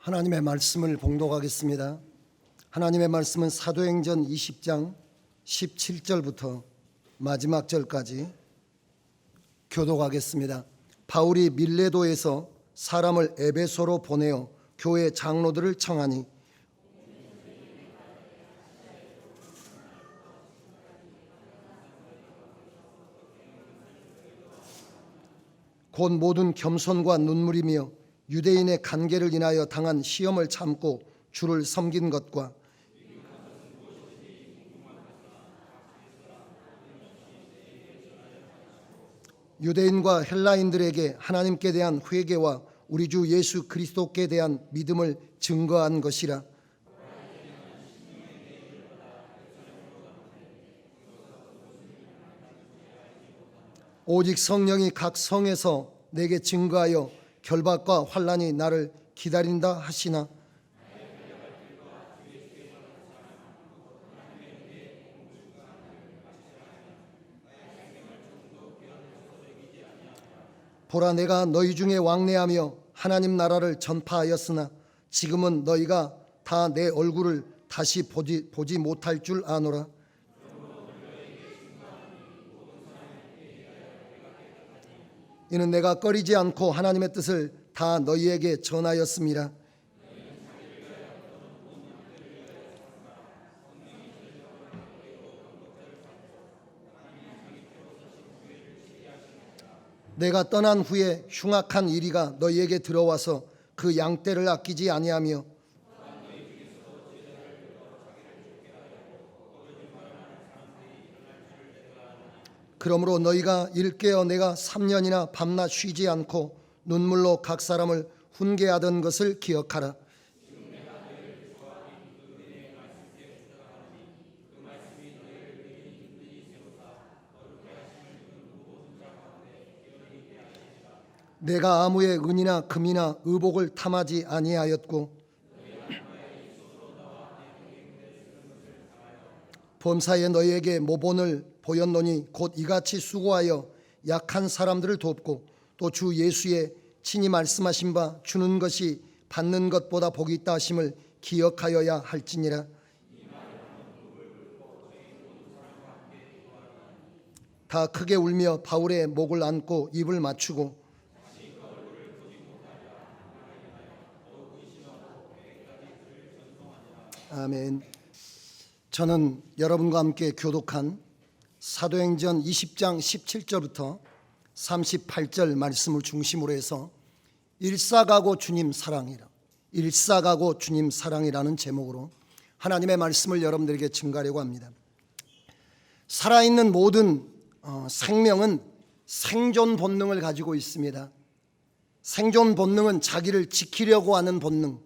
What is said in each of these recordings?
하나님의 말씀을 봉독하겠습니다. 하나님의 말씀은 사도행전 20장 17절부터 마지막 절까지 교독하겠습니다. 바울이 밀레도에서 사람을 에베소로 보내어 교회 장로들을 청하니 곧 모든 겸손과 눈물이며 유대인의 간계를 인하여 당한 시험을 참고 주를 섬긴 것과 유대인과 헬라인들에게 하나님께 대한 회개와 우리 주 예수 그리스도께 대한 믿음을 증거한 것이라. 오직 성령이 각 성에서 내게 증거하여 결박과 환난이 나를 기다린다 하시나 보라, 내가 너희 중에 왕래하며 하나님 나라를 전파하였으나 지금은 너희가 다 내 얼굴을 다시 보지 못할 줄 아노라. 이는 내가 꺼리지 않고 하나님의 뜻을 다 너희에게 전하였음이라. 내가 떠난 후에 흉악한 이리가 너희에게 들어와서 그 양떼를 아끼지 아니하며 그러므로 너희가 일깨어 내가 3년이나 밤낮 쉬지 않고 눈물로 각 사람을 훈계하던 것을 기억하라. 내가 아무의 은이나 금이나 의복을 탐하지 아니하였고 범사에 너희에게 모본을 보였노니 곧 이같이 수고하여 약한 사람들을 돕고 또 주 예수의 친히 말씀하신 바 주는 것이 받는 것보다 복이 있다 하심을 기억하여야 할지니라. 다 크게 울며 바울의 목을 안고 입을 맞추고 아멘. 저는 여러분과 함께 교독한 사도행전 20장 17절부터 38절 말씀을 중심으로 해서 일사가고 주님 사랑이라, 일사가고 주님 사랑이라는 제목으로 하나님의 말씀을 여러분들에게 증가하려고 합니다. 살아있는 모든 생명은 생존 본능을 가지고 있습니다. 생존 본능은 자기를 지키려고 하는 본능,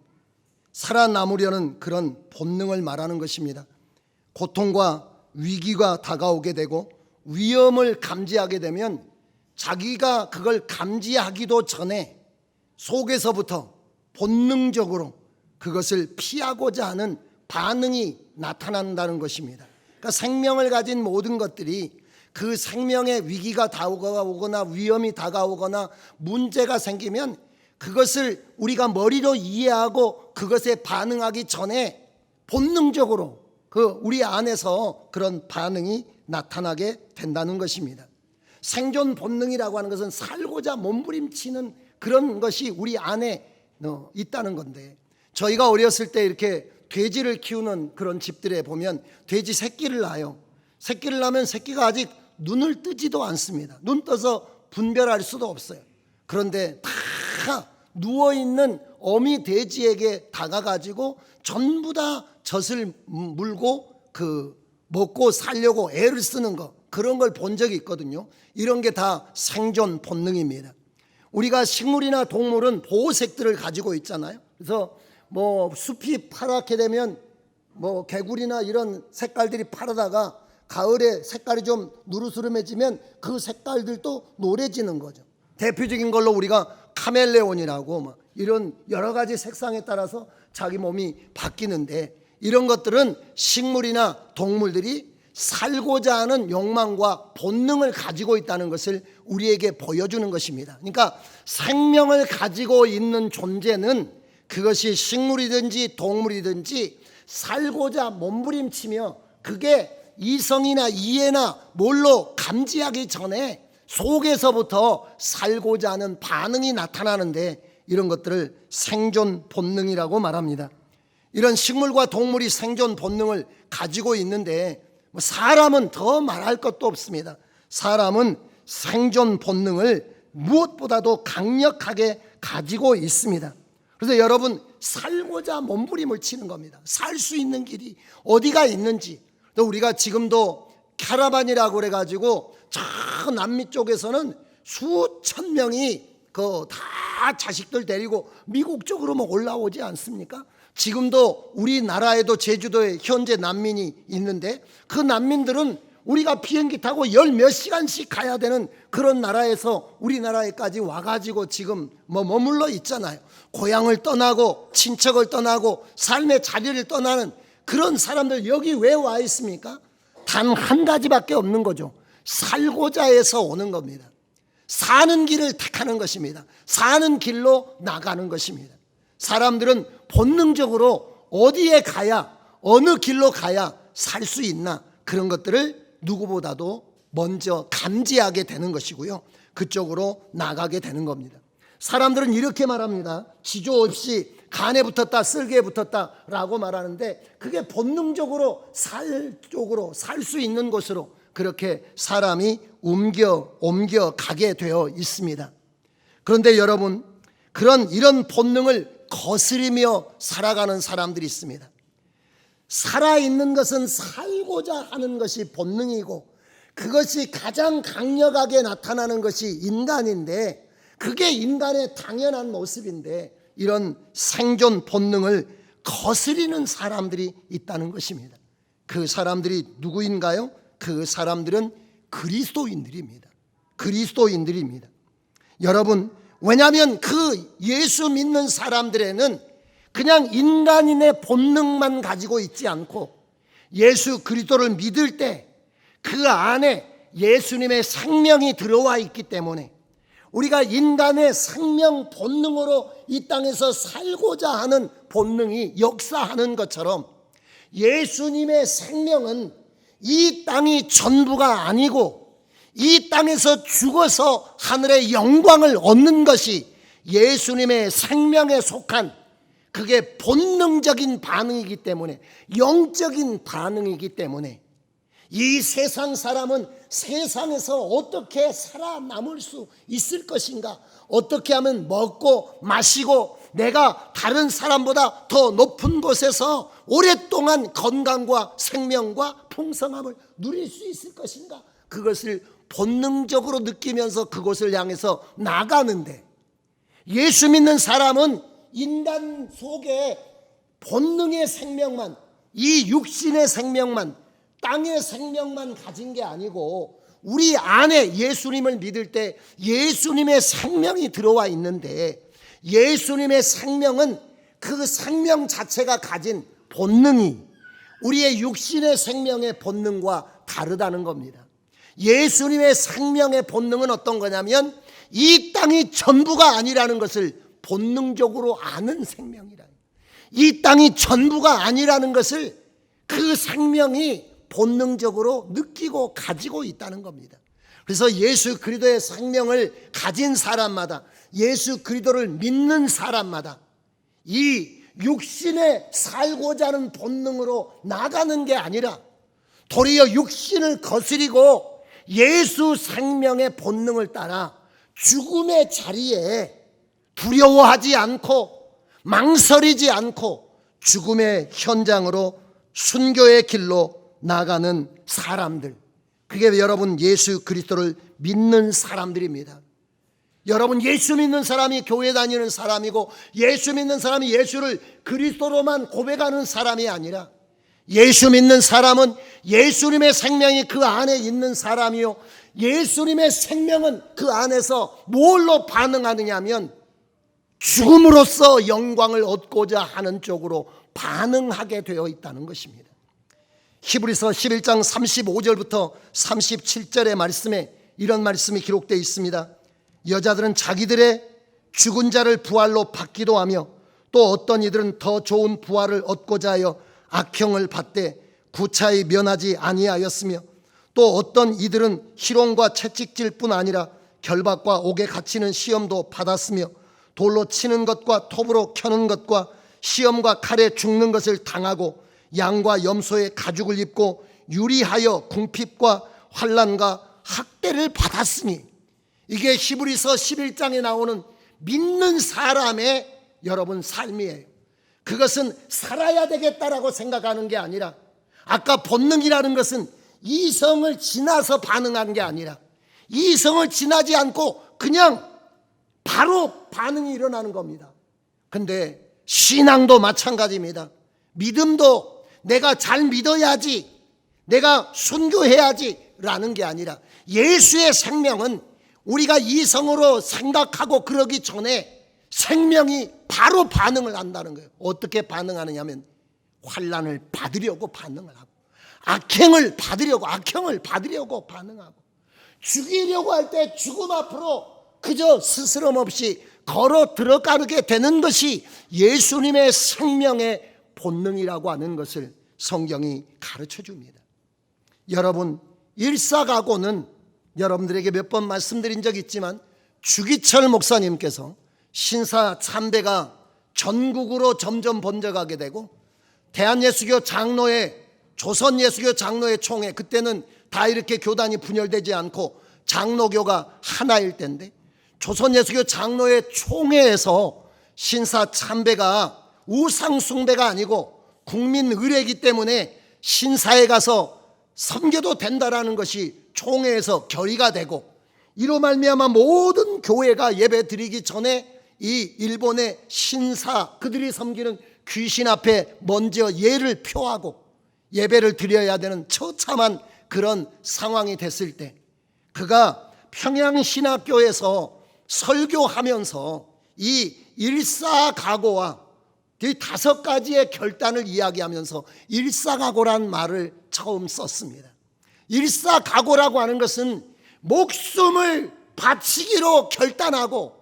살아남으려는 그런 본능을 말하는 것입니다. 고통과 위기가 다가오게 되고 위험을 감지하게 되면 자기가 그걸 감지하기도 전에 속에서부터 본능적으로 그것을 피하고자 하는 반응이 나타난다는 것입니다. 그러니까 생명을 가진 모든 것들이 그 생명의 위기가 다가오거나 위험이 다가오거나 문제가 생기면 그것을 우리가 머리로 이해하고 그것에 반응하기 전에 본능적으로 우리 안에서 그런 반응이 나타나게 된다는 것입니다. 생존 본능이라고 하는 것은 살고자 몸부림치는 그런 것이 우리 안에 있다는 건데, 저희가 어렸을 때 이렇게 돼지를 키우는 그런 집들에 보면 돼지 새끼를 낳아요. 새끼를 낳으면 새끼가 아직 눈을 뜨지도 않습니다. 눈 떠서 분별할 수도 없어요. 그런데 다 누워있는 어미 돼지에게 다가가지고 전부 다 젖을 물고 먹고 살려고 애를 쓰는 거, 그런 걸 본 적이 있거든요. 이런 게 다 생존 본능입니다. 우리가 식물이나 동물은 보호색들을 가지고 있잖아요. 그래서 숲이 파랗게 되면 개구리나 이런 색깔들이 파르다가 가을에 색깔이 좀 누르스름해지면 그 색깔들도 노래지는 거죠. 대표적인 걸로 우리가 카멜레온이라고 이런 여러 가지 색상에 따라서 자기 몸이 바뀌는데, 이런 것들은 식물이나 동물들이 살고자 하는 욕망과 본능을 가지고 있다는 것을 우리에게 보여주는 것입니다. 그러니까 생명을 가지고 있는 존재는 그것이 식물이든지 동물이든지 살고자 몸부림치며 그게 이성이나 이해나 뭘로 감지하기 전에 속에서부터 살고자 하는 반응이 나타나는데, 이런 것들을 생존 본능이라고 말합니다. 이런 식물과 동물이 생존 본능을 가지고 있는데 사람은 더 말할 것도 없습니다. 사람은 생존 본능을 무엇보다도 강력하게 가지고 있습니다. 그래서 여러분, 살고자 몸부림을 치는 겁니다. 살 수 있는 길이 어디가 있는지. 우리가 지금도 캐러반이라고 그래가지고 저 남미 쪽에서는 수천 명이 다 자식들 데리고 미국 쪽으로 올라오지 않습니까? 지금도 우리나라에도 제주도에 현재 난민이 있는데, 그 난민들은 우리가 비행기 타고 열 몇 시간씩 가야 되는 그런 나라에서 우리나라에까지 와가지고 지금 머물러 있잖아요. 고향을 떠나고 친척을 떠나고 삶의 자리를 떠나는 그런 사람들 여기 왜 와 있습니까? 단 한 가지밖에 없는 거죠. 살고자 해서 오는 겁니다. 사는 길을 택하는 것입니다. 사는 길로 나가는 것입니다. 사람들은 본능적으로 어디에 가야, 어느 길로 가야 살 수 있나, 그런 것들을 누구보다도 먼저 감지하게 되는 것이고요, 그쪽으로 나가게 되는 겁니다. 사람들은 이렇게 말합니다. 지조 없이 간에 붙었다, 쓸개에 붙었다라고 말하는데, 그게 본능적으로 살 쪽으로, 살 수 있는 곳으로 그렇게 사람이 옮겨 가게 되어 있습니다. 그런데 여러분, 이런 본능을 거스리며 살아가는 사람들이 있습니다. 살아있는 것은 살고자 하는 것이 본능이고, 그것이 가장 강력하게 나타나는 것이 인간인데, 그게 인간의 당연한 모습인데, 이런 생존 본능을 거스리는 사람들이 있다는 것입니다. 그 사람들이 누구인가요? 그 사람들은 그리스도인들입니다. 그리스도인들입니다. 여러분, 왜냐하면 그 예수 믿는 사람들에는 그냥 인간인의 본능만 가지고 있지 않고, 예수 그리스도를 믿을 때 그 안에 예수님의 생명이 들어와 있기 때문에, 우리가 인간의 생명 본능으로 이 땅에서 살고자 하는 본능이 역사하는 것처럼, 예수님의 생명은 이 땅이 전부가 아니고 이 땅에서 죽어서 하늘의 영광을 얻는 것이 예수님의 생명에 속한, 그게 본능적인 반응이기 때문에, 영적인 반응이기 때문에, 이 세상 사람은 세상에서 어떻게 살아남을 수 있을 것인가, 어떻게 하면 먹고 마시고 내가 다른 사람보다 더 높은 곳에서 오랫동안 건강과 생명과 풍성함을 누릴 수 있을 것인가, 그것을 본능적으로 느끼면서 그곳을 향해서 나가는데, 예수 믿는 사람은 인간 속에 본능의 생명만, 이 육신의 생명만, 땅의 생명만 가진 게 아니고, 우리 안에 예수님을 믿을 때 예수님의 생명이 들어와 있는데, 예수님의 생명은 그 생명 자체가 가진 본능이 우리의 육신의 생명의 본능과 다르다는 겁니다. 예수님의 생명의 본능은 어떤 거냐면, 이 땅이 전부가 아니라는 것을 본능적으로 아는 생명이라. 이 땅이 전부가 아니라는 것을 그 생명이 본능적으로 느끼고 가지고 있다는 겁니다. 그래서 예수 그리스도의 생명을 가진 사람마다, 예수 그리스도를 믿는 사람마다 이 육신에 살고자 하는 본능으로 나가는 게 아니라, 도리어 육신을 거스리고 예수 생명의 본능을 따라 죽음의 자리에 두려워하지 않고 망설이지 않고 죽음의 현장으로 순교의 길로 나가는 사람들, 그게 여러분 예수 그리스도를 믿는 사람들입니다. 여러분, 예수 믿는 사람이 교회 다니는 사람이고, 예수 믿는 사람이 예수를 그리스도로만 고백하는 사람이 아니라, 예수 믿는 사람은 예수님의 생명이 그 안에 있는 사람이요, 예수님의 생명은 그 안에서 뭘로 반응하느냐 하면 죽음으로써 영광을 얻고자 하는 쪽으로 반응하게 되어 있다는 것입니다. 히브리서 11장 35절부터 37절의 말씀에 이런 말씀이 기록되어 있습니다. 여자들은 자기들의 죽은 자를 부활로 받기도 하며 또 어떤 이들은 더 좋은 부활을 얻고자 하여 악형을 받되 구차히 면하지 아니하였으며 또 어떤 이들은 희롱과 채찍질 뿐 아니라 결박과 옥에 갇히는 시험도 받았으며 돌로 치는 것과 톱으로 켜는 것과 시험과 칼에 죽는 것을 당하고 양과 염소의 가죽을 입고 유리하여 궁핍과 환난과 학대를 받았으니, 이게 히브리서 11장에 나오는 믿는 사람의 여러분 삶이에요. 그것은 살아야 되겠다라고 생각하는 게 아니라, 아까 본능이라는 것은 이성을 지나서 반응한 게 아니라 이성을 지나지 않고 그냥 바로 반응이 일어나는 겁니다. 근데 신앙도 마찬가지입니다. 믿음도 내가 잘 믿어야지, 내가 순교해야지 라는 게 아니라 예수의 생명은 우리가 이성으로 생각하고 그러기 전에 생명이 바로 반응을 한다는 거예요. 어떻게 반응하느냐면 환난을 받으려고 반응을 하고, 악행을 받으려고 반응하고, 죽이려고 할 때 죽음 앞으로 그저 스스럼 없이 걸어 들어가게 되는 것이 예수님의 생명의 본능이라고 하는 것을 성경이 가르쳐 줍니다. 여러분, 일사각오는 여러분들에게 몇 번 말씀드린 적 있지만 주기철 목사님께서 신사 참배가 전국으로 점점 번져가게 되고 대한예수교 장로회, 조선예수교 장로회 총회, 그때는 다 이렇게 교단이 분열되지 않고 장로교가 하나일 때인데 조선예수교 장로회 총회에서 신사 참배가 우상 숭배가 아니고 국민 의례이기 때문에 신사에 가서 섬겨도 된다라는 것이 총회에서 결의가 되고, 이로 말미암아 모든 교회가 예배 드리기 전에 이 일본의 신사, 그들이 섬기는 귀신 앞에 먼저 예를 표하고 예배를 드려야 되는 처참한 그런 상황이 됐을 때, 그가 평양신학교에서 설교하면서 이 일사각오와 이 5가지의 결단을 이야기하면서 일사각오란 말을 처음 썼습니다. 일사각오라고 하는 것은 목숨을 바치기로 결단하고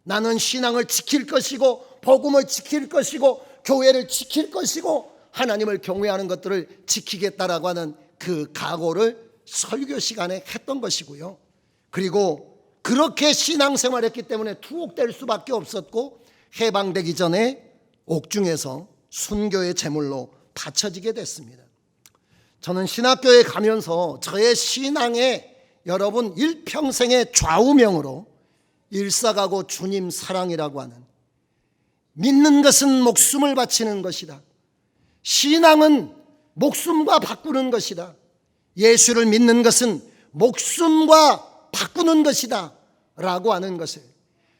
나는 신앙을 지킬 것이고 복음을 지킬 것이고 교회를 지킬 것이고 하나님을 경외하는 것들을 지키겠다라고 하는 그 각오를 설교 시간에 했던 것이고요. 그리고 그렇게 신앙생활했기 때문에 투옥될 수밖에 없었고 해방되기 전에 옥중에서 순교의 제물로 바쳐지게 됐습니다. 저는 신학교에 가면서 저의 신앙의 여러분 일평생의 좌우명으로 일사각오 주님 사랑이라고 하는, 믿는 것은 목숨을 바치는 것이다, 신앙은 목숨과 바꾸는 것이다, 예수를 믿는 것은 목숨과 바꾸는 것이다 라고 하는 것을,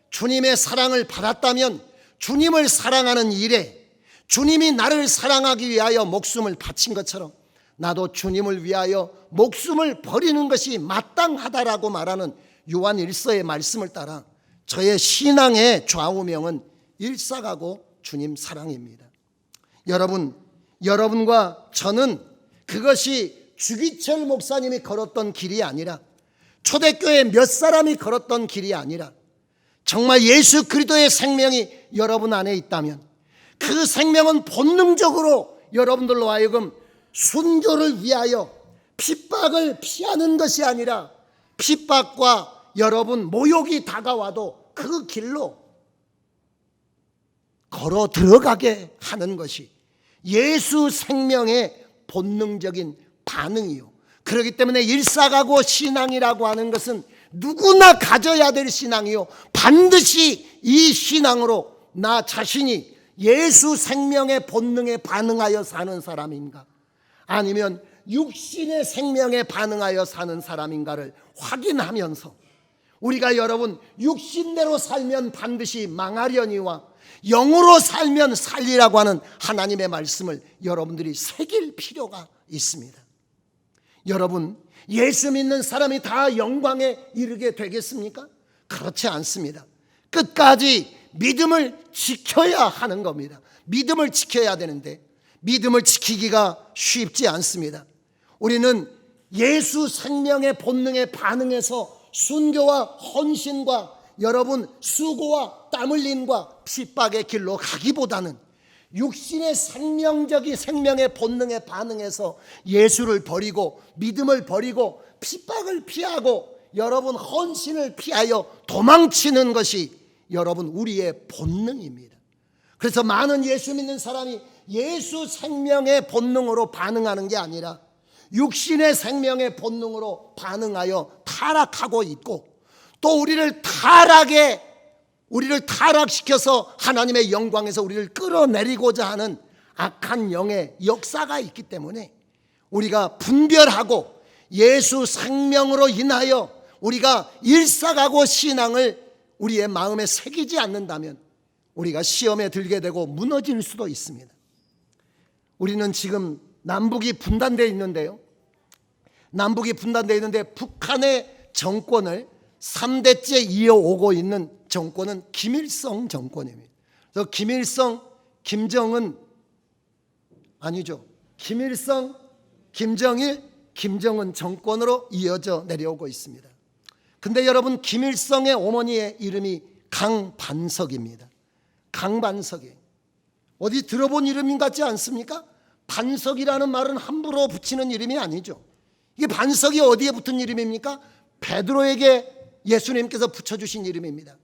주님의 사랑을 받았다면 주님을 사랑하는 일에 주님이 나를 사랑하기 위하여 목숨을 바친 것처럼 나도 주님을 위하여 목숨을 버리는 것이 마땅하다라고 말하는 요한 1서의 말씀을 따라 저의 신앙의 좌우명은 일사각오 주님 사랑입니다. 여러분과 저는 그것이 주기철 목사님이 걸었던 길이 아니라 초대교회 몇 사람이 걸었던 길이 아니라 정말 예수 그리스도의 생명이 여러분 안에 있다면 그 생명은 본능적으로 여러분들로 하여금 순교를 위하여 핍박을 피하는 것이 아니라 핍박과 여러분 모욕이 다가와도 그 길로 걸어 들어가게 하는 것이 예수 생명의 본능적인 반응이요. 그렇기 때문에 일사각오 신앙이라고 하는 것은 누구나 가져야 될 신앙이요, 반드시 이 신앙으로 나 자신이 예수 생명의 본능에 반응하여 사는 사람인가, 아니면 육신의 생명에 반응하여 사는 사람인가를 확인하면서 우리가 여러분 육신대로 살면 반드시 망하려니와 영으로 살면 살리라고 하는 하나님의 말씀을 여러분들이 새길 필요가 있습니다. 여러분, 예수 믿는 사람이 다 영광에 이르게 되겠습니까? 그렇지 않습니다. 끝까지 믿음을 지켜야 하는 겁니다. 믿음을 지켜야 되는데 믿음을 지키기가 쉽지 않습니다. 우리는 예수 생명의 본능에 반응해서 순교와 헌신과 여러분 수고와 땀 흘림과 핍박의 길로 가기보다는 육신의 생명의 본능에 반응해서 예수를 버리고 믿음을 버리고 핍박을 피하고 여러분 헌신을 피하여 도망치는 것이 여러분 우리의 본능입니다. 그래서 많은 예수 믿는 사람이 예수 생명의 본능으로 반응하는 게 아니라 육신의 생명의 본능으로 반응하여 타락하고 있고, 또 우리를 타락시켜서 하나님의 영광에서 우리를 끌어내리고자 하는 악한 영의 역사가 있기 때문에 우리가 분별하고 예수 생명으로 인하여 우리가 일사가고 신앙을 우리의 마음에 새기지 않는다면 우리가 시험에 들게 되고 무너질 수도 있습니다. 우리는 지금 남북이 분단되어 있는데요, 북한의 정권을 3대째 이어오고 있는 정권은 김일성 정권입니다. 그래서 김정일, 김정은 정권으로 이어져 내려오고 있습니다. 근데 여러분, 김일성의 어머니의 이름이 강반석입니다. 강반석이 어디 들어본 이름 같지 않습니까? 반석이라는 말은 함부로 붙이는 이름이 아니죠. 이게 반석이 어디에 붙은 이름입니까? 베드로에게 예수님께서 붙여주신 이름입니다.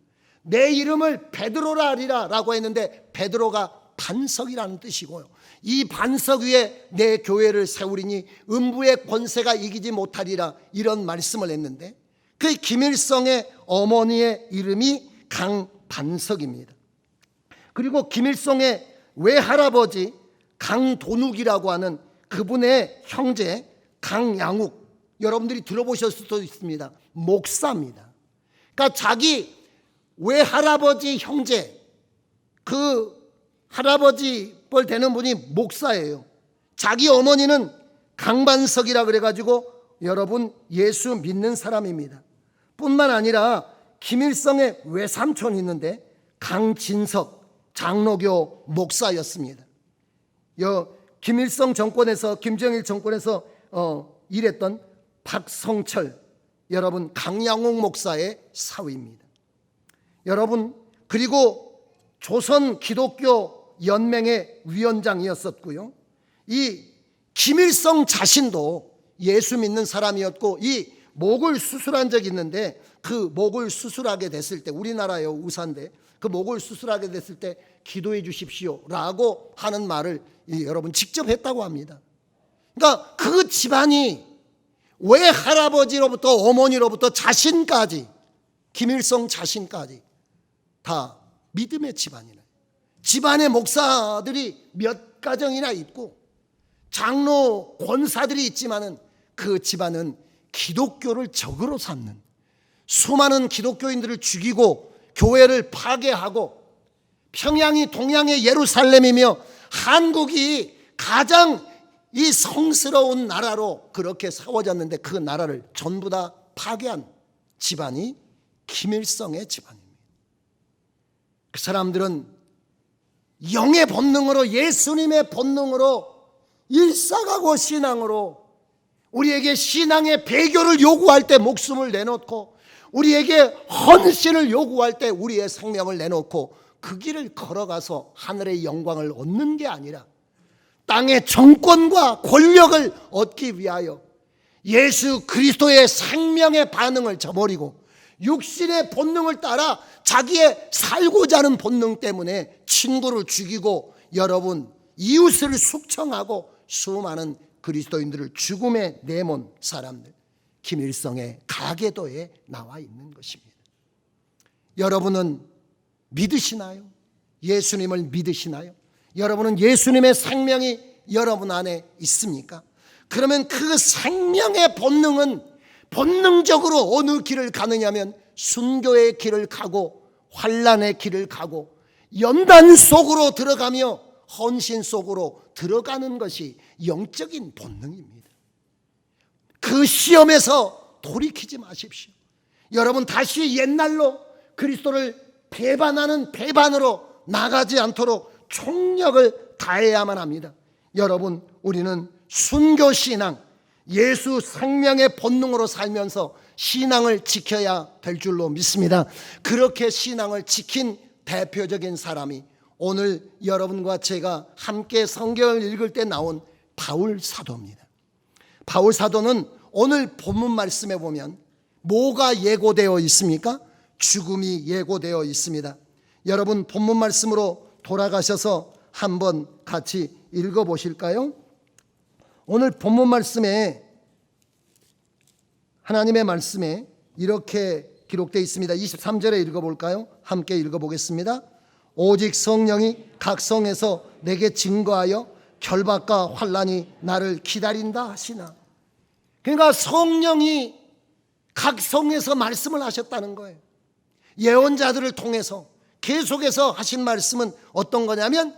내 이름을 베드로라 하리라 라고 했는데 베드로가 반석이라는 뜻이고요, 이 반석 위에 내 교회를 세우리니 음부의 권세가 이기지 못하리라, 이런 말씀을 했는데 그 김일성의 어머니의 이름이 강반석입니다. 그리고 김일성의 외할아버지 강도둑이라고 하는 그분의 형제 강양욱, 여러분들이 들어보셨을 수도 있습니다. 목사입니다. 그러니까 자기 외할아버지 형제, 그 할아버지 뻘 되는 분이 목사예요. 자기 어머니는 강반석이라 그래가지고 여러분 예수 믿는 사람입니다. 뿐만 아니라 김일성의 외삼촌이 있는데 강진석 장로교 목사였습니다. 김일성 정권에서, 김정일 정권에서 일했던 박성철, 여러분 강양옥 목사의 사위입니다. 여러분, 그리고 조선 기독교 연맹의 위원장이었었고요, 이 김일성 자신도 예수 믿는 사람이었고, 이 목을 수술한 적이 있는데 그 목을 수술하게 됐을 때, 우리나라요 우사인데 그 목을 수술하게 됐을 때 기도해 주십시오 라고 하는 말을 여러분 직접 했다고 합니다. 그러니까 그 집안이 외할아버지로부터 어머니로부터 자신까지, 김일성 자신까지 다 믿음의 집안이네. 집안에 목사들이 몇 가정이나 있고 장로 권사들이 있지만은 그 집안은 기독교를 적으로 삼는, 수많은 기독교인들을 죽이고 교회를 파괴하고, 평양이 동양의 예루살렘이며 한국이 가장 이 성스러운 나라로 그렇게 세워졌는데 그 나라를 전부 다 파괴한 집안이 김일성의 집안입니다. 그 사람들은 영의 본능으로, 예수님의 본능으로, 일사가고 신앙으로 우리에게 신앙의 배교를 요구할 때 목숨을 내놓고, 우리에게 헌신을 요구할 때 우리의 생명을 내놓고 그 길을 걸어가서 하늘의 영광을 얻는 게 아니라 땅의 정권과 권력을 얻기 위하여 예수 그리스도의 생명의 반응을 저버리고 육신의 본능을 따라 자기의 살고자 하는 본능 때문에 친구를 죽이고 여러분 이웃을 숙청하고 수많은 그리스도인들을 죽음에 내몬 사람들, 김일성의 가계도에 나와 있는 것입니다. 여러분은 믿으시나요? 예수님을 믿으시나요? 여러분은 예수님의 생명이 여러분 안에 있습니까? 그러면 그 생명의 본능은 본능적으로 어느 길을 가느냐면 순교의 길을 가고 환난의 길을 가고 연단 속으로 들어가며 헌신 속으로 들어가는 것이 영적인 본능입니다. 그 시험에서 돌이키지 마십시오. 여러분 다시 옛날로 그리스도를 배반하는 배반으로 나가지 않도록 총력을 다해야만 합니다. 여러분, 우리는 순교신앙, 예수 생명의 본능으로 살면서 신앙을 지켜야 될 줄로 믿습니다. 그렇게 신앙을 지킨 대표적인 사람이 오늘 여러분과 제가 함께 성경을 읽을 때 나온 바울 사도입니다. 바울 사도는 오늘 본문 말씀에 보면 뭐가 예고되어 있습니까? 죽음이 예고되어 있습니다. 여러분 본문 말씀으로 돌아가셔서 한번 같이 읽어보실까요? 오늘 본문 말씀에, 하나님의 말씀에 이렇게 기록되어 있습니다. 23절에 읽어볼까요? 함께 읽어보겠습니다. 오직 성령이 각 성에서 내게 증거하여 결박과 환난이 나를 기다린다 하시나. 그러니까 성령이 각 성에서 말씀을 하셨다는 거예요. 예언자들을 통해서 계속해서 하신 말씀은 어떤 거냐면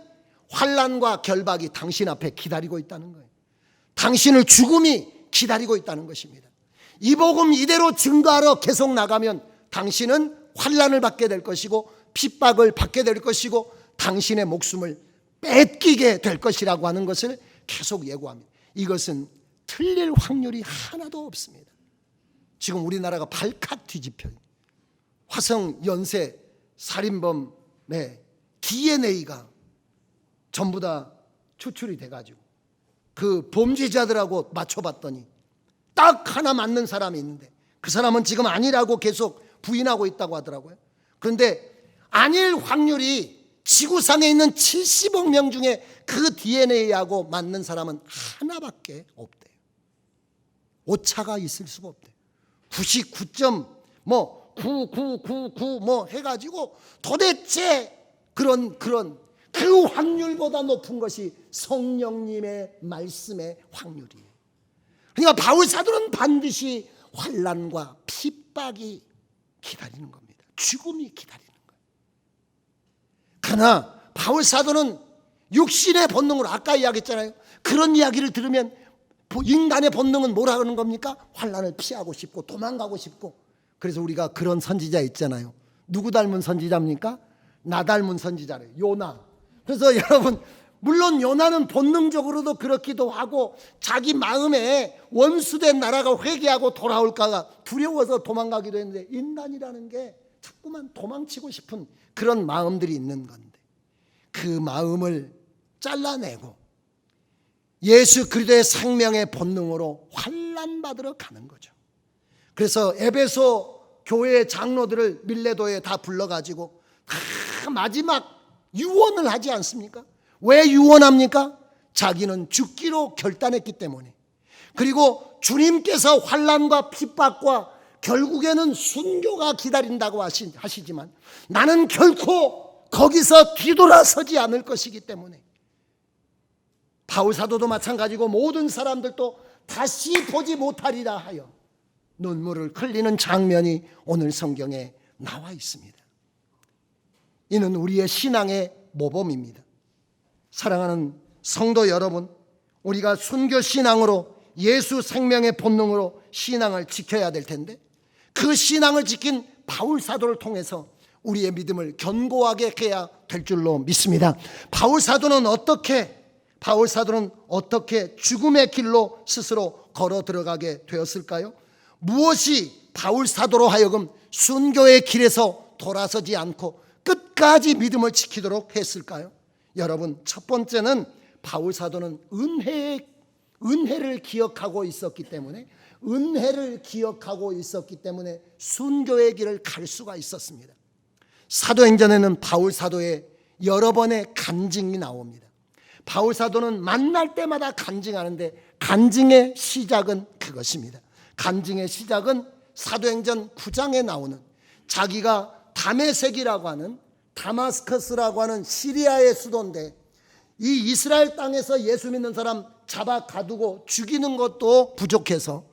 환난과 결박이 당신 앞에 기다리고 있다는 거예요. 당신을 죽음이 기다리고 있다는 것입니다. 이 복음 이대로 증거하러 계속 나가면 당신은 환난을 받게 될 것이고 핍박을 받게 될 것이고 당신의 목숨을 뺏기게 될 것이라고 하는 것을 계속 예고합니다. 이것은 틀릴 확률이 하나도 없습니다. 지금 우리나라가 발칵 뒤집혀요. 화성 연쇄 살인범 DNA가 전부 다 추출이 돼가지고 그 범죄자들하고 맞춰봤더니 딱 하나 맞는 사람이 있는데 그 사람은 지금 아니라고 계속 부인하고 있다고 하더라고요. 그런데 아닐 확률이 지구상에 있는 70억 명 중에 그 DNA하고 맞는 사람은 하나밖에 없대요. 오차가 있을 수가 없대요. 99.9999 해가지고 도대체 그런 그 확률보다 높은 것이 성령님의 말씀의 확률이에요. 그러니까 바울 사도는 반드시 환난과 핍박이 기다리는 겁니다. 죽음이 기다리는 거예요. 그러나 바울 사도는 육신의 본능으로, 아까 이야기했잖아요. 그런 이야기를 들으면 인간의 본능은 뭐라 그러는 겁니까? 환난을 피하고 싶고 도망가고 싶고. 그래서 우리가 그런 선지자 있잖아요. 누구 닮은 선지자입니까? 나 닮은 선지자래요. 요나. 그래서 여러분, 물론 요나는 본능적으로도 그렇기도 하고 자기 마음에 원수된 나라가 회개하고 돌아올까가 두려워서 도망가기도 했는데, 인간이라는 게 자꾸만 도망치고 싶은 그런 마음들이 있는 건데 그 마음을 잘라내고 예수 그리스도의 생명의 본능으로 환난받으러 가는 거죠. 그래서 에베소 교회의 장로들을 밀레도에 다 불러가지고 다 마지막 유언을 하지 않습니까? 왜 유언합니까? 자기는 죽기로 결단했기 때문에. 그리고 주님께서 환난과 핍박과 결국에는 순교가 기다린다고 하시지만 나는 결코 거기서 뒤돌아서지 않을 것이기 때문에 바울 사도도 마찬가지고 모든 사람들도 다시 보지 못하리라 하여 눈물을 흘리는 장면이 오늘 성경에 나와 있습니다. 이는 우리의 신앙의 모범입니다. 사랑하는 성도 여러분, 우리가 순교 신앙으로 예수 생명의 본능으로 신앙을 지켜야 될 텐데 그 신앙을 지킨 바울 사도를 통해서 우리의 믿음을 견고하게 해야 될 줄로 믿습니다. 바울 사도는 어떻게 죽음의 길로 스스로 걸어 들어가게 되었을까요? 무엇이 바울 사도로 하여금 순교의 길에서 돌아서지 않고 끝까지 믿음을 지키도록 했을까요? 여러분, 첫 번째는 바울 사도는 은혜를 기억하고 있었기 때문에 순교의 길을 갈 수가 있었습니다. 사도행전에는 바울 사도의 여러 번의 간증이 나옵니다. 바울 사도는 만날 때마다 간증하는데 간증의 시작은 그것입니다. 간증의 시작은 사도행전 9장에 나오는 자기가 다메섹이라고 하는 다마스커스라고 하는 시리아의 수도인데 이 이스라엘 땅에서 예수 믿는 사람 잡아 가두고 죽이는 것도 부족해서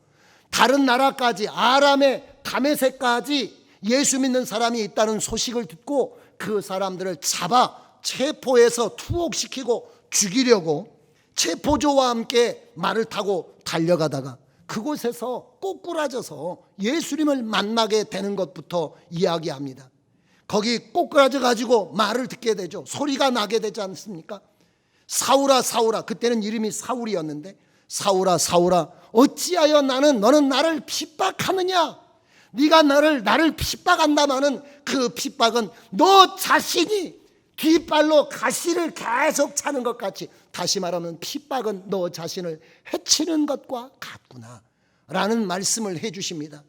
다른 나라까지 아람의 다메섹까지 예수 믿는 사람이 있다는 소식을 듣고 그 사람들을 잡아 체포해서 투옥시키고 죽이려고 체포조와 함께 말을 타고 달려가다가 그곳에서 꼬꾸라져서 예수님을 만나게 되는 것부터 이야기합니다. 거기 꼬꾸라져 가지고 말을 듣게 되죠. 소리가 나게 되지 않습니까? 사울아 사울아, 그때는 이름이 사울이었는데 사울아 사울아 어찌하여 너는 나를 핍박하느냐. 네가 나를 핍박한다마는 그 핍박은 너 자신이 뒷발로 가시를 계속 차는 것 같이, 다시 말하면 핍박은 너 자신을 해치는 것과 같구나 라는 말씀을 해 주십니다.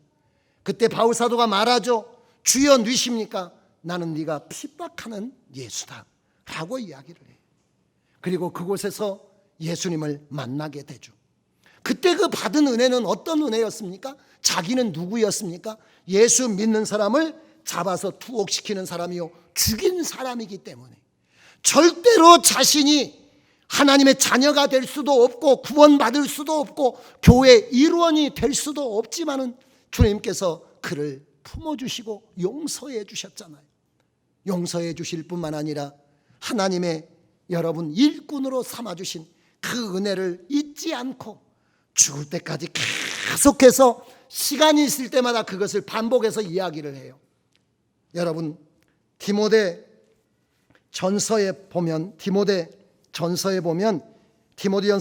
그때 바울 사도가 말하죠. 주여 누이십니까? 나는 네가 핍박하는 예수다 라고 이야기를 해요. 그리고 그곳에서 예수님을 만나게 되죠. 그때 그 받은 은혜는 어떤 은혜였습니까? 자기는 누구였습니까? 예수 믿는 사람을 잡아서 투옥시키는 사람이요, 죽인 사람이기 때문에 절대로 자신이 하나님의 자녀가 될 수도 없고 구원받을 수도 없고 교회 일원이 될 수도 없지만은 주님께서 그를 품어주시고 용서해 주셨잖아요. 용서해 주실 뿐만 아니라 하나님의 여러분 일꾼으로 삼아주신 그 은혜를 잊지 않고 죽을 때까지 계속해서 시간이 있을 때마다 그것을 반복해서 이야기를 해요. 여러분 디모데 전서에 보면 디모데전서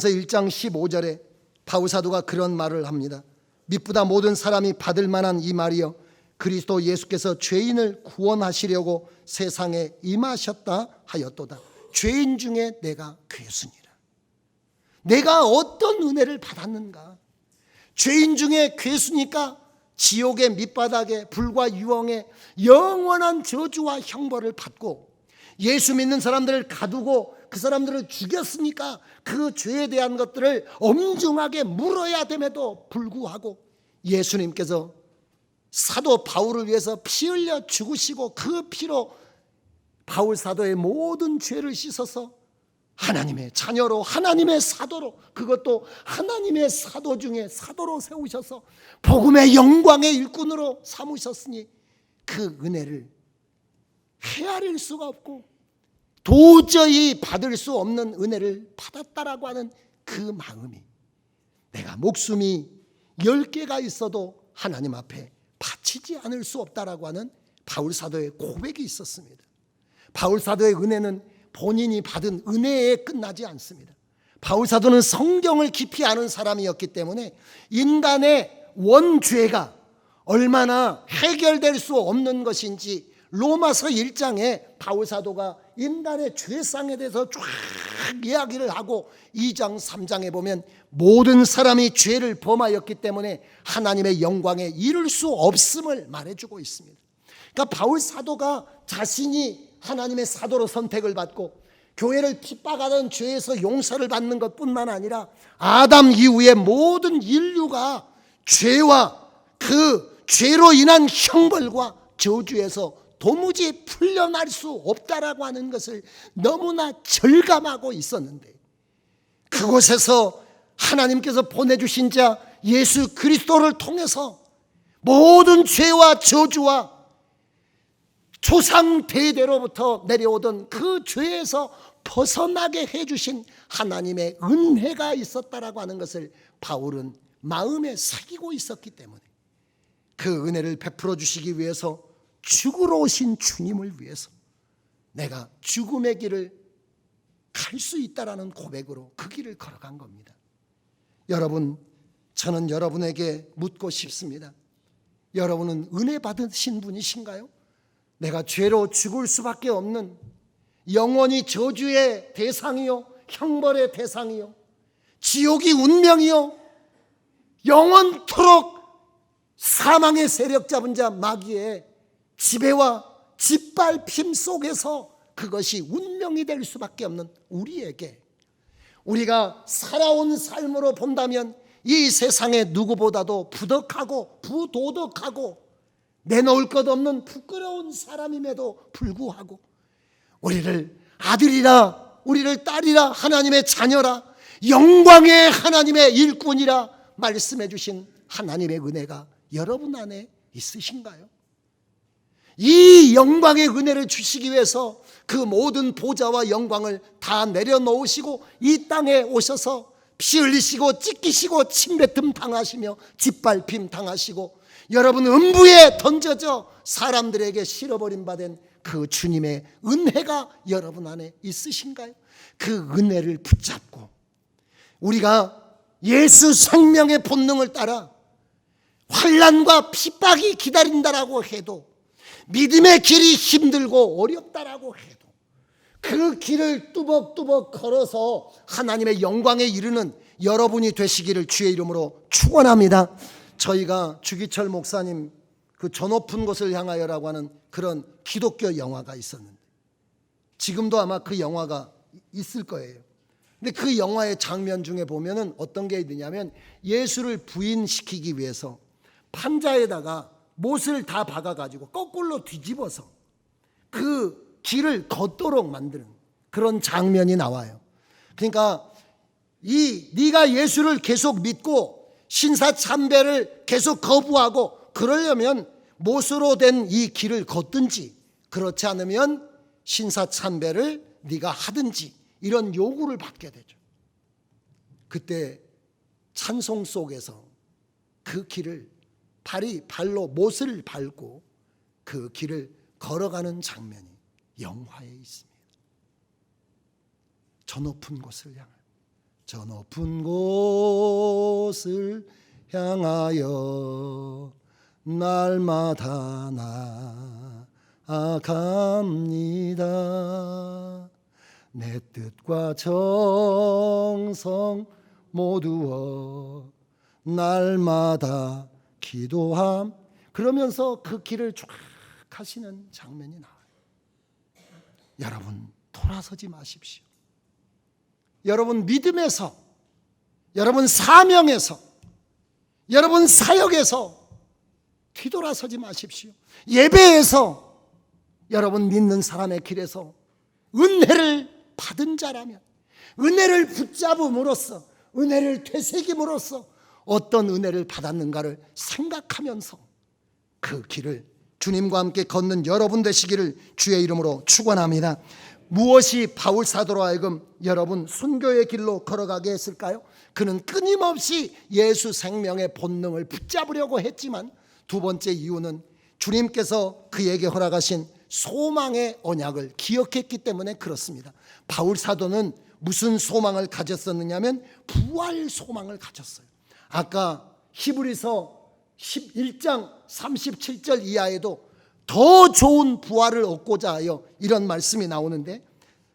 1장 15절에 바울 사도가 그런 말을 합니다. 미쁘다 모든 사람이 받을 만한 이 말이여 그리스도 예수께서 죄인을 구원하시려고 세상에 임하셨다 하였도다. 죄인 중에 내가 괴순이라. 내가 어떤 은혜를 받았는가? 죄인 중에 괴수니까 지옥의 밑바닥에 불과 유황에 영원한 저주와 형벌을 받고, 예수 믿는 사람들을 가두고 그 사람들을 죽였으니까 그 죄에 대한 것들을 엄중하게 물어야 됨에도 불구하고 예수님께서 사도 바울을 위해서 피 흘려 죽으시고 그 피로 바울 사도의 모든 죄를 씻어서 하나님의 자녀로, 하나님의 사도로, 그것도 하나님의 사도 중에 사도로 세우셔서 복음의 영광의 일꾼으로 삼으셨으니 그 은혜를 헤아릴 수가 없고 도저히 받을 수 없는 은혜를 받았다라고 하는 그 마음이, 내가 목숨이 10개가 있어도 하나님 앞에 바치지 않을 수 없다라고 하는 바울 사도의 고백이 있었습니다. 바울 사도의 은혜는 본인이 받은 은혜에 끝나지 않습니다. 바울 사도는 성경을 깊이 아는 사람이었기 때문에 인간의 원죄가 얼마나 해결될 수 없는 것인지 로마서 1장에 바울 사도가 인간의 죄상에 대해서 쫙 이야기를 하고 2장 3장에 보면 모든 사람이 죄를 범하였기 때문에 하나님의 영광에 이를 수 없음을 말해주고 있습니다. 그러니까 바울 사도가 자신이 하나님의 사도로 선택을 받고 교회를 핍박하던 죄에서 용서를 받는 것뿐만 아니라 아담 이후의 모든 인류가 죄와 그 죄로 인한 형벌과 저주에서 도무지 풀려날 수 없다라고 하는 것을 너무나 절감하고 있었는데, 그곳에서 하나님께서 보내주신 자 예수 그리스도를 통해서 모든 죄와 저주와 조상 대대로부터 내려오던 그 죄에서 벗어나게 해주신 하나님의 은혜가 있었다라고 하는 것을 바울은 마음에 새기고 있었기 때문에 그 은혜를 베풀어 주시기 위해서 죽으러 오신 주님을 위해서 내가 죽음의 길을 갈 수 있다라는 고백으로 그 길을 걸어간 겁니다. 여러분, 저는 여러분에게 묻고 싶습니다. 여러분은 은혜 받으신 분이신가요? 내가 죄로 죽을 수밖에 없는, 영원히 저주의 대상이요, 형벌의 대상이요, 지옥이 운명이요, 영원토록 사망의 세력 잡은 자 마귀의 지배와 짓밟힘 속에서 그것이 운명이 될 수밖에 없는 우리에게, 우리가 살아온 삶으로 본다면 이 세상의 누구보다도 부덕하고 부도덕하고 내놓을 것 없는 부끄러운 사람임에도 불구하고 우리를 아들이라, 우리를 딸이라, 하나님의 자녀라, 영광의 하나님의 일꾼이라 말씀해 주신 하나님의 은혜가 여러분 안에 있으신가요? 이 영광의 은혜를 주시기 위해서 그 모든 보좌와 영광을 다 내려놓으시고 이 땅에 오셔서 피 흘리시고 찢기시고 침뱉음 당하시며 짓밟힘 당하시고 여러분 음부에 던져져 사람들에게 실어버림 받은 그 주님의 은혜가 여러분 안에 있으신가요? 그 은혜를 붙잡고 우리가 예수 생명의 본능을 따라 환난과 핍박이 기다린다라고 해도, 믿음의 길이 힘들고 어렵다라고 해도 그 길을 뚜벅뚜벅 걸어서 하나님의 영광에 이르는 여러분이 되시기를 주의 이름으로 축원합니다. 저희가 주기철 목사님 그 저 높은 곳을 향하여라고 하는 그런 기독교 영화가 있었는데, 지금도 아마 그 영화가 있을 거예요. 근데 그 영화의 장면 중에 보면은 어떤 게 있느냐면, 예수를 부인시키기 위해서 판자에다가 못을 다 박아가지고 거꾸로 뒤집어서 그 길을 걷도록 만드는 그런 장면이 나와요. 그러니까 네가 예수를 계속 믿고 신사참배를 계속 거부하고 그러려면 못으로 된 이 길을 걷든지, 그렇지 않으면 신사참배를 네가 하든지, 이런 요구를 받게 되죠. 그때 찬송 속에서 그 길을 발로 못을 밟고 그 길을 걸어가는 장면이 영화에 있습니다. 저 높은 곳을 향하여, 저 높은 곳을 향하여 날마다 나아갑니다. 내 뜻과 정성 모두어 날마다 기도함. 그러면서 그 길을 쫙 가시는 장면이 나와요. 여러분, 돌아서지 마십시오. 여러분 믿음에서, 여러분 사명에서, 여러분 사역에서 뒤돌아서지 마십시오. 예배에서, 여러분 믿는 사람의 길에서 은혜를 받은 자라면, 은혜를 붙잡음으로써, 은혜를 되새김으로써 어떤 은혜를 받았는가를 생각하면서 그 길을 주님과 함께 걷는 여러분 되시기를 주의 이름으로 축원합니다. 무엇이 바울 사도로 하여금 여러분 순교의 길로 걸어가게 했을까요? 그는 끊임없이 예수 생명의 본능을 붙잡으려고 했지만, 두 번째 이유는 주님께서 그에게 허락하신 소망의 언약을 기억했기 때문에 그렇습니다. 바울 사도는 무슨 소망을 가졌었느냐면 부활 소망을 가졌어요. 아까 히브리서 11장 37절 이하에도 더 좋은 부활을 얻고자 하여 이런 말씀이 나오는데,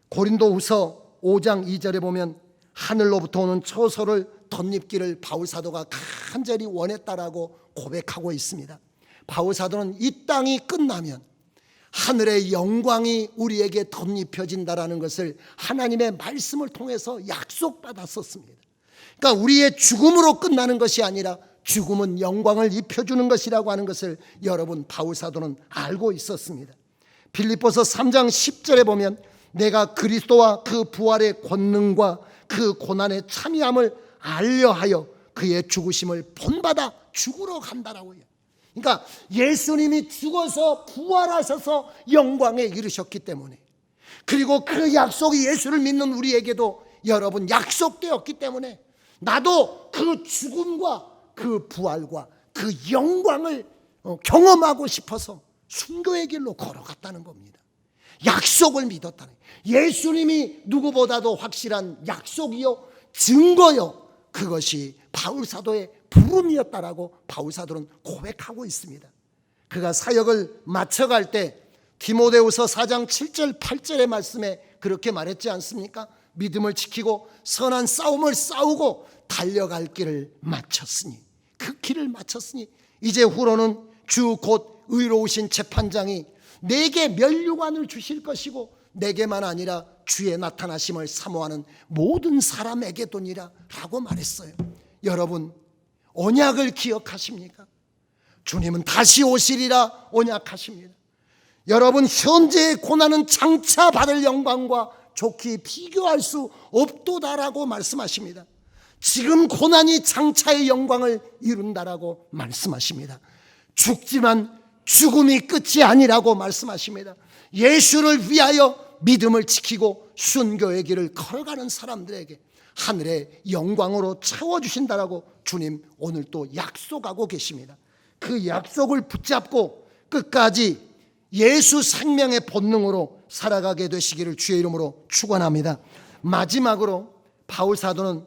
고린도후서 5장 2절에 보면 하늘로부터 오는 초소를 덧입기를 바울 사도가 간절히 원했다라고 고백하고 있습니다. 바울 사도는 이 땅이 끝나면 하늘의 영광이 우리에게 덧입혀진다라는 것을 하나님의 말씀을 통해서 약속받았었습니다. 그러니까 우리의 죽음으로 끝나는 것이 아니라 죽음은 영광을 입혀주는 것이라고 하는 것을 여러분 바울 사도는 알고 있었습니다. 빌립보서 3장 10절에 보면 내가 그리스도와 그 부활의 권능과 그 고난의 참여함을 알려하여 그의 죽으심을 본받아 죽으러 간다라고요. 그러니까 예수님이 죽어서 부활하셔서 영광에 이르셨기 때문에, 그리고 그 약속이 예수를 믿는 우리에게도 여러분 약속되었기 때문에, 나도 그 죽음과 그 부활과 그 영광을 경험하고 싶어서 순교의 길로 걸어갔다는 겁니다. 약속을 믿었다는 거예요. 예수님이 누구보다도 확실한 약속이요 증거요, 그것이 바울 사도의 부름이었다라고 바울 사도는 고백하고 있습니다. 그가 사역을 마쳐갈 때 디모데후서 4장 7절 8절의 말씀에 그렇게 말했지 않습니까? 믿음을 지키고 선한 싸움을 싸우고 달려갈 길을 마쳤으니, 그 길을 마쳤으니 이제 후로는 주 곧 의로우신 재판장이 내게 면류관을 주실 것이고 내게만 아니라 주의 나타나심을 사모하는 모든 사람에게도니라 라고 말했어요. 여러분 언약을 기억하십니까? 주님은 다시 오시리라 언약하십니다. 여러분 현재의 고난은 장차 받을 영광과 좋게 비교할 수 없도다라고 말씀하십니다. 지금 고난이 장차의 영광을 이룬다라고 말씀하십니다. 죽지만 죽음이 끝이 아니라고 말씀하십니다. 예수를 위하여 믿음을 지키고 순교의 길을 걸어가는 사람들에게 하늘의 영광으로 채워주신다라고 주님 오늘 또 약속하고 계십니다. 그 약속을 붙잡고 끝까지 예수 생명의 본능으로 살아가게 되시기를 주의 이름으로 축원합니다. 마지막으로 바울 사도는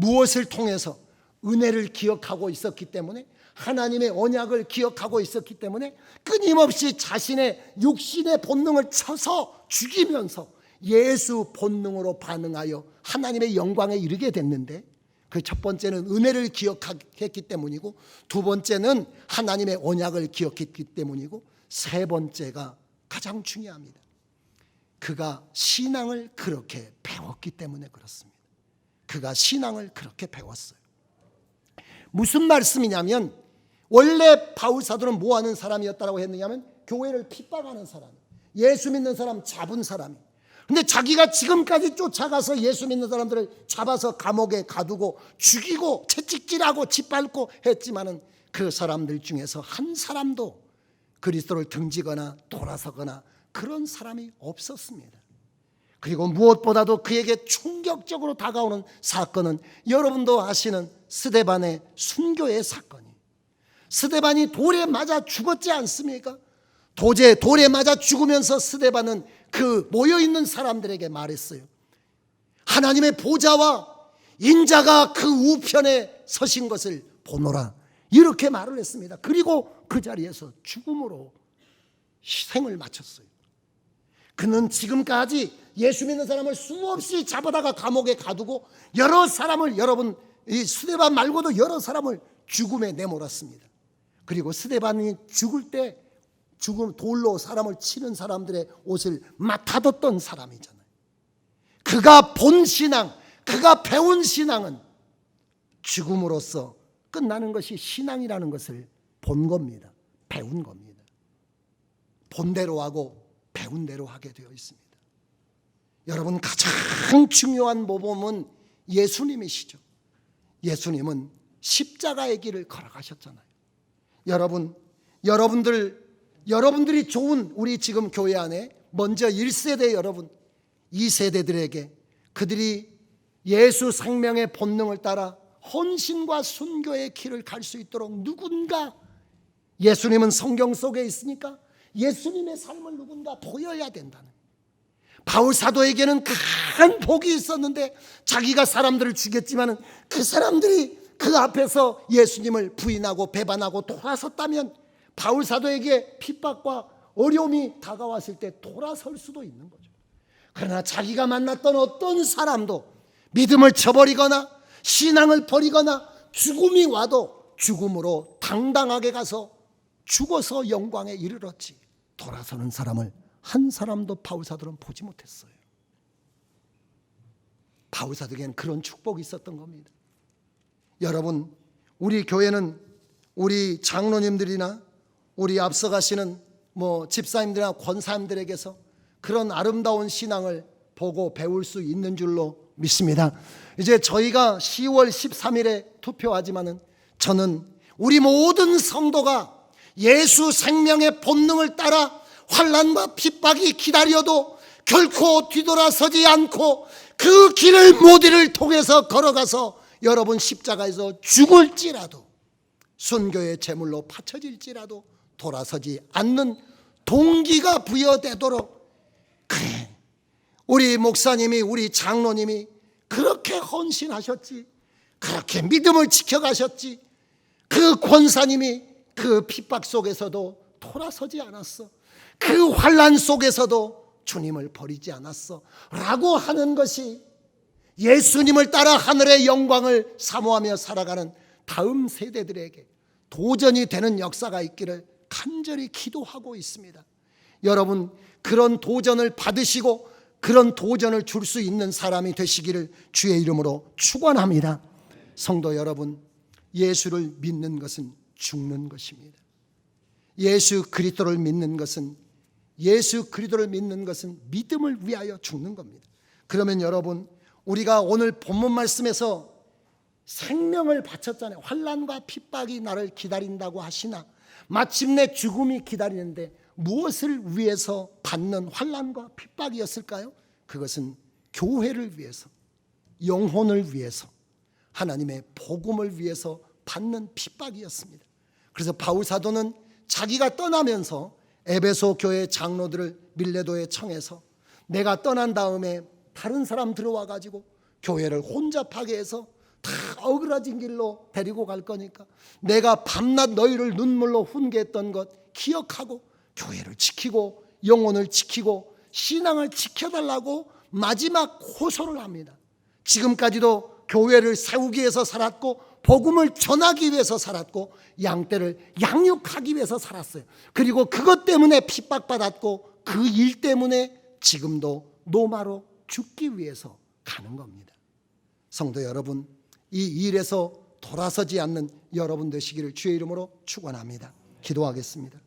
무엇을 통해서? 은혜를 기억하고 있었기 때문에, 하나님의 언약을 기억하고 있었기 때문에 끊임없이 자신의 육신의 본능을 쳐서 죽이면서 예수 본능으로 반응하여 하나님의 영광에 이르게 됐는데, 그 첫 번째는 은혜를 기억했기 때문이고, 두 번째는 하나님의 언약을 기억했기 때문이고, 세 번째가 가장 중요합니다. 그가 신앙을 그렇게 배웠기 때문에 그렇습니다. 그가 신앙을 그렇게 배웠어요. 무슨 말씀이냐면, 원래 바울 사도는 뭐 하는 사람이었다고 했느냐면 교회를 핍박하는 사람, 예수 믿는 사람 잡은 사람이. 근데 자기가 지금까지 쫓아가서 예수 믿는 사람들을 잡아서 감옥에 가두고 죽이고 채찍질하고 짓밟고 했지만은 그 사람들 중에서 한 사람도 그리스도를 등지거나 돌아서거나 그런 사람이 없었습니다. 그리고 무엇보다도 그에게 충격적으로 다가오는 사건은 여러분도 아시는 스데반의 순교의 사건이에요. 스데반이 돌에 맞아 죽었지 않습니까? 돌에 맞아 죽으면서 스데반은 그 모여있는 사람들에게 말했어요. 하나님의 보좌와 인자가 그 우편에 서신 것을 보노라, 이렇게 말을 했습니다. 그리고 그 자리에서 죽음으로 생을 마쳤어요. 그는 지금까지 예수 믿는 사람을 수없이 잡아다가 감옥에 가두고 여러 사람을, 여러분 이 스데반 말고도 여러 사람을 죽음에 내몰았습니다. 그리고 스데반이 죽을 때 돌로 사람을 치는 사람들의 옷을 맡아뒀던 사람이잖아요. 그가 본 신앙, 그가 배운 신앙은 죽음으로써 끝나는 것이 신앙이라는 것을 본 겁니다. 배운 겁니다. 본 대로 하고 배운 대로 하게 되어 있습니다. 여러분, 가장 중요한 모범은 예수님이시죠. 예수님은 십자가의 길을 걸어가셨잖아요. 여러분들이 좋은 우리 지금 교회 안에 먼저 1세대 여러분, 2세대들에게 그들이 예수 생명의 본능을 따라 헌신과 순교의 길을 갈 수 있도록 누군가, 예수님은 성경 속에 있으니까 예수님의 삶을 누군가 보여야 된다는, 바울 사도에게는 큰 복이 있었는데 자기가 사람들을 죽였지만 그 사람들이 그 앞에서 예수님을 부인하고 배반하고 돌아섰다면 바울 사도에게 핍박과 어려움이 다가왔을 때 돌아설 수도 있는 거죠. 그러나 자기가 만났던 어떤 사람도 믿음을 저버리거나 신앙을 버리거나 죽음이 와도 죽음으로 당당하게 가서 죽어서 영광에 이르렀지, 돌아서는 사람을 한 사람도 바울 사도는 보지 못했어요. 바울 사도에게는 그런 축복이 있었던 겁니다. 여러분, 우리 교회는 우리 장로님들이나 우리 앞서가시는 집사님들이나 권사님들에게서 그런 아름다운 신앙을 보고 배울 수 있는 줄로 믿습니다. 이제 저희가 10월 13일에 투표하지만은 저는 우리 모든 성도가 예수 생명의 본능을 따라 환난과 핍박이 기다려도 결코 뒤돌아서지 않고 그 길을 모두를 통해서 걸어가서 여러분 십자가에서 죽을지라도, 순교의 제물로 바쳐질지라도 돌아서지 않는 동기가 부여되도록, 그래, 우리 목사님이, 우리 장로님이 그렇게 헌신하셨지, 그렇게 믿음을 지켜가셨지, 그 권사님이 그 핍박 속에서도 돌아서지 않았어, 그 환난 속에서도 주님을 버리지 않았어 라고 하는 것이 예수님을 따라 하늘의 영광을 사모하며 살아가는 다음 세대들에게 도전이 되는 역사가 있기를 간절히 기도하고 있습니다. 여러분, 그런 도전을 받으시고 그런 도전을 줄 수 있는 사람이 되시기를 주의 이름으로 축원합니다. 성도 여러분, 예수를 믿는 것은 죽는 것입니다. 예수 그리스도를 믿는 것은 믿음을 위하여 죽는 겁니다. 그러면 여러분, 우리가 오늘 본문 말씀에서 생명을 바쳤잖아요. 환난과 핍박이 나를 기다린다고 하시나 마침내 죽음이 기다리는데 무엇을 위해서 받는 환난과 핍박이었을까요? 그것은 교회를 위해서, 영혼을 위해서, 하나님의 복음을 위해서 받는 핍박이었습니다. 그래서 바울 사도는 자기가 떠나면서 에베소 교회 장로들을 밀레도에 청해서 내가 떠난 다음에 다른 사람 들어와 가지고 교회를 혼잡하게 해서 다 어그러진 길로 데리고 갈 거니까 내가 밤낮 너희를 눈물로 훈계했던 것 기억하고 교회를 지키고 영혼을 지키고 신앙을 지켜달라고 마지막 호소를 합니다. 지금까지도 교회를 세우기 위해서 살았고 복음을 전하기 위해서 살았고 양떼를 양육하기 위해서 살았어요. 그리고 그것 때문에 핍박받았고 그 일 때문에 지금도 노마로 죽기 위해서 가는 겁니다. 성도 여러분, 이 일에서 돌아서지 않는 여러분 되시기를 주의 이름으로 축원합니다. 기도하겠습니다.